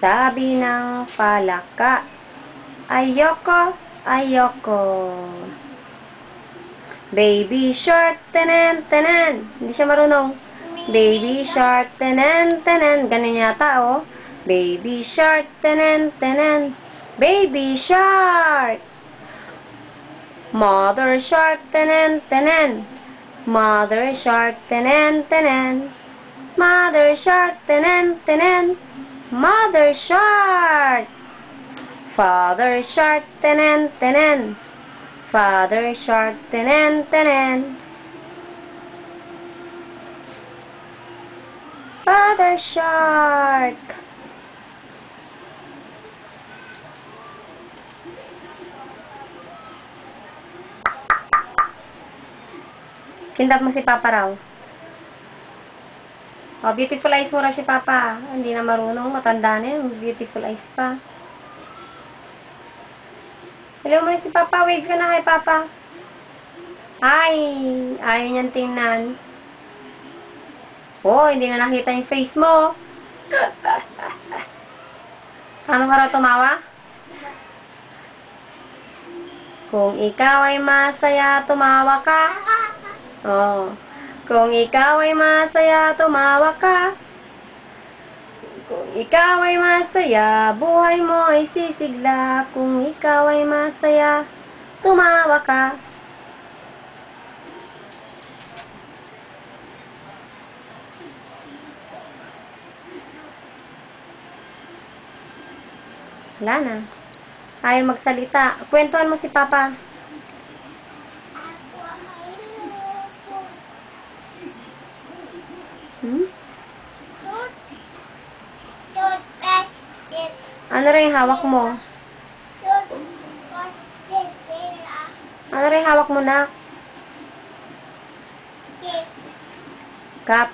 Sabi ng palaka, ayoko, ayoko. Baby shark, tenen, tenen. Hindi siya marunong. Baby shark, tenen, tenen. Ganun yata, oh. Baby shark, tenen, tenen. Baby shark. Mother shark, tenen, tenen. Mother shark, tenen, tenen. Mother shark, tenen, tenen. Mother shark. Father shark, tenen, tenen. Father shark, tenen, tenen. Father shark. Kindat mo si Papa raw. Oh, beautiful eyes mo raw si Papa. Hindi na marunong, matanda na yun. Beautiful eyes pa. Hello mo si Papa. Wave ka na kay Papa. Hi! Ayaw niyang tingnan. Oh, hindi na nakita yung face mo. Ano ka raw tumawa? Kung ikaw ay masaya, tumawa ka. Oh. Kung ikaw ay masaya, tumawa ka. Kung ikaw ay masaya, buhay mo ay sisigla. Kung ikaw ay masaya, tumawa ka. Wala na. Ayaw magsalita. Kwentuhan mo si Papa. Ano rin hawak mo? Ano rin hawak mo na? Cup.